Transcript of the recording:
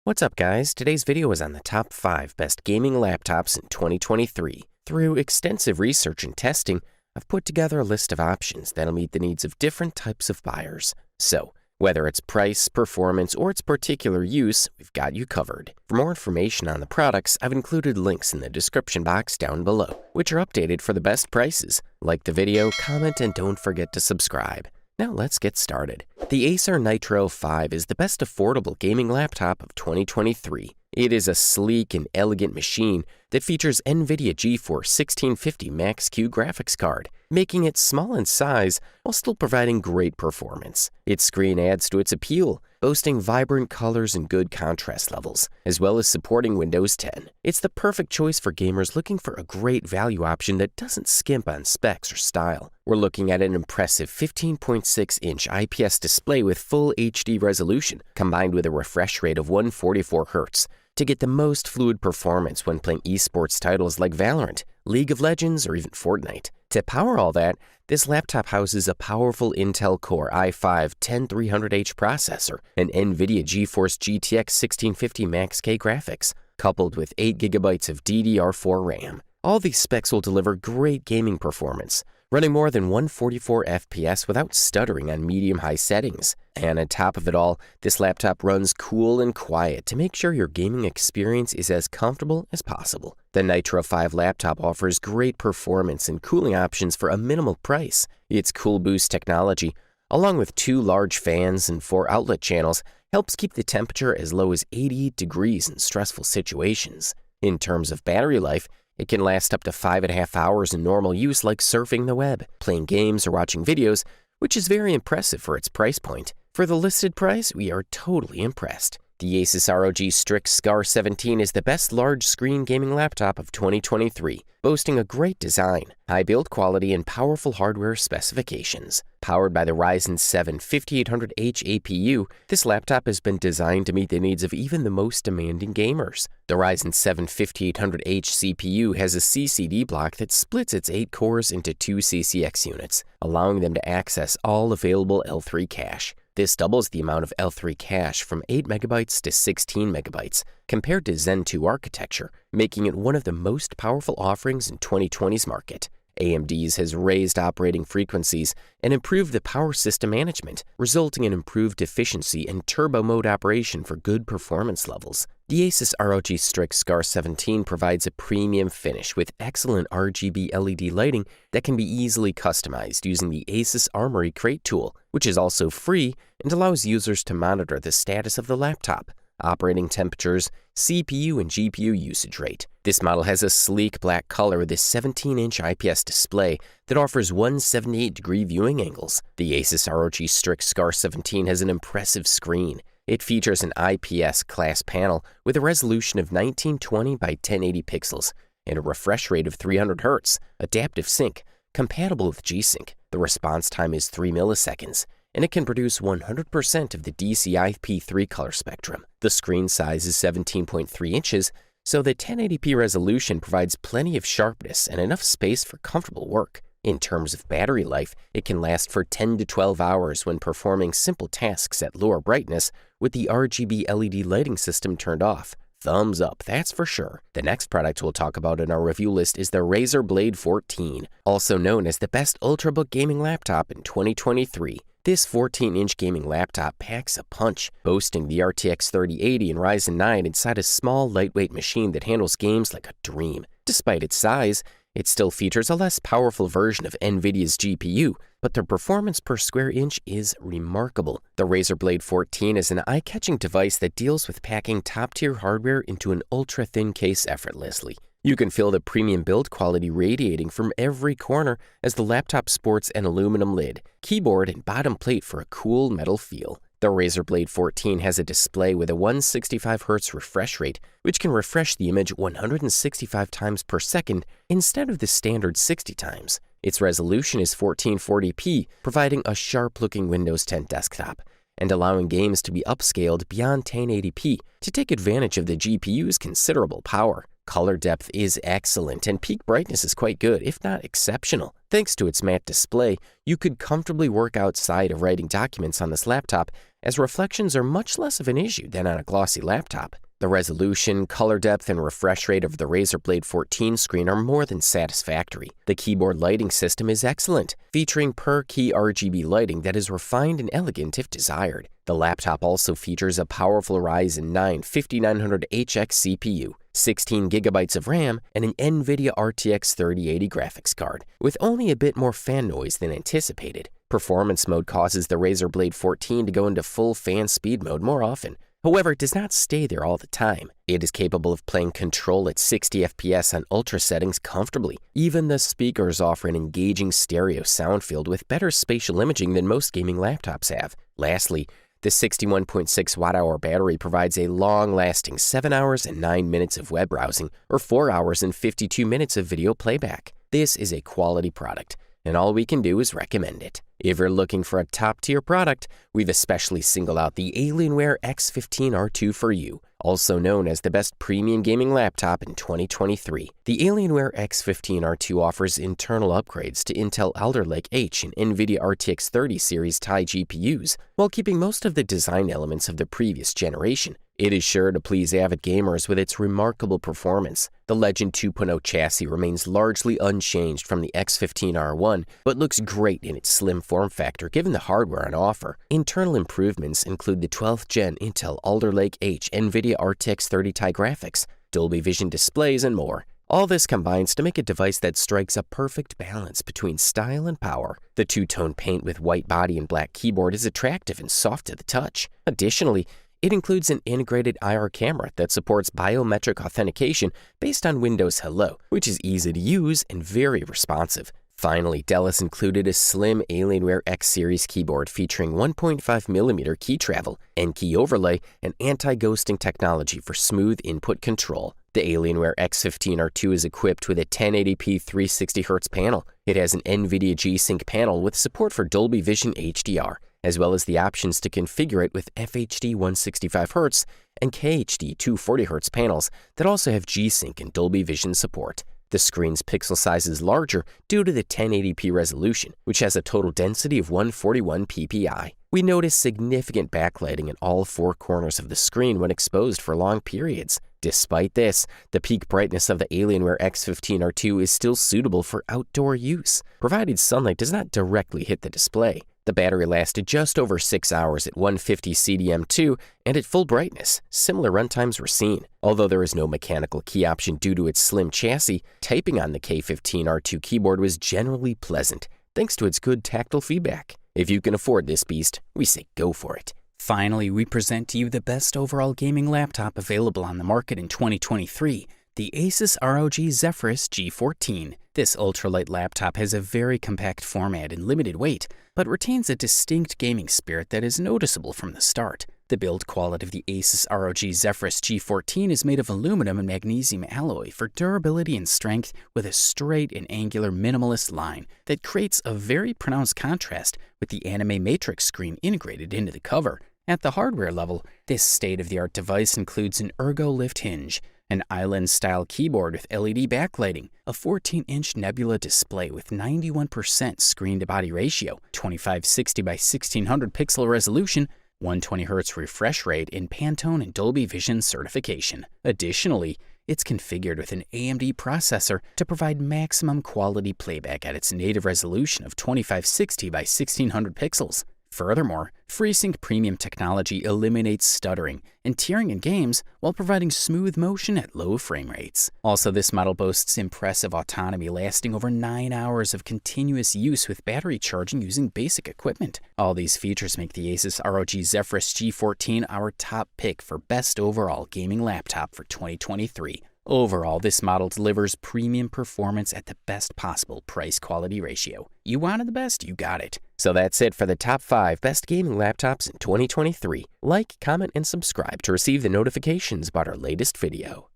What's up guys, today's video is on the top 5 best gaming laptops in 2023. Through extensive research and testing, I've put together a list of options that'll meet the needs of different types of buyers. So, whether it's price, performance, or its particular use, we've got you covered. For more information on the products, I've included links in the description box down below, which are updated for the best prices. Like the video, comment, and don't forget to subscribe. Now let's get started. The Acer Nitro 5 is the best affordable gaming laptop of 2023. It is a sleek and elegant machine that features NVIDIA GeForce 1650 Max-Q graphics card, making it small in size while still providing great performance. Its screen adds to its appeal, boasting vibrant colors and good contrast levels, as well as supporting Windows 10. It's the perfect choice for gamers looking for a great value option that doesn't skimp on specs or style. We're looking at an impressive 15.6-inch IPS display with full HD resolution, combined with a refresh rate of 144 Hz, to get the most fluid performance when playing esports titles like Valorant, League of Legends, or even Fortnite. To power all that, this laptop houses a powerful Intel Core i5-10300H processor and NVIDIA GeForce GTX 1650 Max-K graphics, coupled with 8GB of DDR4 RAM. All these specs will deliver great gaming performance, running more than 144 FPS without stuttering on medium-high settings. And on top of it all, this laptop runs cool and quiet to make sure your gaming experience is as comfortable as possible. The Nitro 5 laptop offers great performance and cooling options for a minimal price. Its Cool Boost technology, along with 2 large fans and 4 outlet channels, helps keep the temperature as low as 88 degrees in stressful situations. In terms of battery life, it can last up to 5.5 hours in normal use, like surfing the web, playing games, or watching videos, which is very impressive for its price point. For the listed price, we are totally impressed. The Asus ROG Strix Scar 17 is the best large-screen gaming laptop of 2023, boasting a great design, high build quality, and powerful hardware specifications. Powered by the Ryzen 7 5800H APU, this laptop has been designed to meet the needs of even the most demanding gamers. The Ryzen 7 5800H CPU has a CCD block that splits its 8 cores into 2 CCX units, allowing them to access all available L3 cache. This doubles the amount of L3 cache from 8 MB to 16 MB, compared to Zen 2 architecture, making it one of the most powerful offerings in 2020's market. AMD's has raised operating frequencies and improved the power system management, resulting in improved efficiency and turbo mode operation for good performance levels. The Asus ROG Strix Scar 17 provides a premium finish with excellent RGB LED lighting that can be easily customized using the Asus Armory Crate tool, which is also free and allows users to monitor the status of the laptop, operating temperatures, CPU and GPU usage rate. This model has a sleek black color with a 17-inch IPS display that offers 178-degree viewing angles. The Asus ROG Strix Scar 17 has an impressive screen. It features an IPS class panel with a resolution of 1920 by 1080 pixels and a refresh rate of 300 Hz, adaptive sync, compatible with G-Sync. The response time is 3 milliseconds, and it can produce 100% of the DCI-P3 color spectrum. The screen size is 17.3 inches, so the 1080p resolution provides plenty of sharpness and enough space for comfortable work. In terms of battery life, it can last for 10 to 12 hours when performing simple tasks at lower brightness with the RGB LED lighting system turned off. Thumbs up, that's for sure. The next product we'll talk about in our review list is the Razer Blade 14, also known as the best ultrabook gaming laptop in 2023. This 14-inch gaming laptop packs a punch, boasting the RTX 3080 and Ryzen 9 inside a small, lightweight machine that handles games like a dream. Despite its size, it still features a less powerful version of NVIDIA's GPU, but the performance per square inch is remarkable. The Razer Blade 14 is an eye-catching device that deals with packing top-tier hardware into an ultra-thin case effortlessly. You can feel the premium build quality radiating from every corner as the laptop sports an aluminum lid, keyboard, and bottom plate for a cool metal feel. The Razer Blade 14 has a display with a 165 Hz refresh rate, which can refresh the image 165 times per second instead of the standard 60 times. Its resolution is 1440p, providing a sharp-looking Windows 10 desktop, and allowing games to be upscaled beyond 1080p to take advantage of the GPU's considerable power. Color depth is excellent, and peak brightness is quite good, if not exceptional. Thanks to its matte display, you could comfortably work outside of writing documents on this laptop, as reflections are much less of an issue than on a glossy laptop. The resolution, color depth, and refresh rate of the Razer Blade 14 screen are more than satisfactory. The keyboard lighting system is excellent, featuring per-key RGB lighting that is refined and elegant if desired. The laptop also features a powerful Ryzen 9 5900HX CPU, 16 GB of RAM, and an NVIDIA RTX 3080 graphics card, with only a bit more fan noise than anticipated. Performance mode causes the Razer Blade 14 to go into full fan speed mode more often. However, it does not stay there all the time. It is capable of playing Control at 60 FPS on ultra settings comfortably. Even the speakers offer an engaging stereo sound field with better spatial imaging than most gaming laptops have. Lastly, the 61.6 watt-hour battery provides a long-lasting 7 hours and 9 minutes of web browsing, or 4 hours and 52 minutes of video playback. This is a quality product, and all we can do is recommend it. If you're looking for a top-tier product, we've especially singled out the Alienware x15 R2 for you, also known as the best premium gaming laptop in 2023. The Alienware x15 R2 offers internal upgrades to Intel Alder Lake H and NVIDIA RTX 30 series Ti GPUs, while keeping most of the design elements of the previous generation. It is sure to please avid gamers with its remarkable performance. The Legend 2.0 chassis remains largely unchanged from the X15 R1, but looks great in its slim form factor given the hardware on offer. Internal improvements include the 12th Gen Intel Alder Lake H NVIDIA RTX 30 Ti graphics, Dolby Vision displays, and more. All this combines to make a device that strikes a perfect balance between style and power. The two-tone paint with white body and black keyboard is attractive and soft to the touch. Additionally, it includes an integrated IR camera that supports biometric authentication based on Windows Hello, which is easy to use and very responsive. Finally, Dell has included a slim Alienware X series keyboard featuring 1.5mm key travel, N-key overlay, and anti-ghosting technology for smooth input control. The Alienware x15 R2 is equipped with a 1080p 360Hz panel. It has an NVIDIA G-Sync panel with support for Dolby Vision HDR, as well as the options to configure it with FHD 165Hz and KHD 240Hz panels that also have G-Sync and Dolby Vision support. The screen's pixel size is larger due to the 1080p resolution, which has a total density of 141 ppi. We notice significant backlighting in all four corners of the screen when exposed for long periods. Despite this, the peak brightness of the Alienware x15 R2 is still suitable for outdoor use, provided sunlight does not directly hit the display. The battery lasted just over 6 hours at 150 CDM2 and at full brightness. Similar runtimes were seen. Although there is no mechanical key option due to its slim chassis, typing on the K15 R2 keyboard was generally pleasant, thanks to its good tactile feedback. If you can afford this beast, we say go for it. Finally, we present to you the best overall gaming laptop available on the market in 2023, the Asus ROG Zephyrus G14. This ultralight laptop has a very compact format and limited weight, but retains a distinct gaming spirit that is noticeable from the start. The build quality of the Asus ROG Zephyrus G14 is made of aluminum and magnesium alloy for durability and strength, with a straight and angular minimalist line that creates a very pronounced contrast with the anime matrix screen integrated into the cover. At the hardware level, this state-of-the-art device includes an ergo lift hinge, an island-style keyboard with LED backlighting, a 14-inch Nebula display with 91% screen-to-body ratio, 2560 by 1600 pixel resolution, 120Hz refresh rate, and Pantone and Dolby Vision certification. Additionally, it's configured with an AMD processor to provide maximum quality playback at its native resolution of 2560 by 1600 pixels. Furthermore, FreeSync Premium technology eliminates stuttering and tearing in games while providing smooth motion at low frame rates. Also, this model boasts impressive autonomy lasting over 9 hours of continuous use with battery charging using basic equipment. All these features make the Asus ROG Zephyrus G14 our top pick for best overall gaming laptop for 2023. Overall, this model delivers premium performance at the best possible price-quality ratio. You wanted the best, you got it. So that's it for the top 5 best gaming laptops in 2023. Like, comment, and subscribe to receive the notifications about our latest video.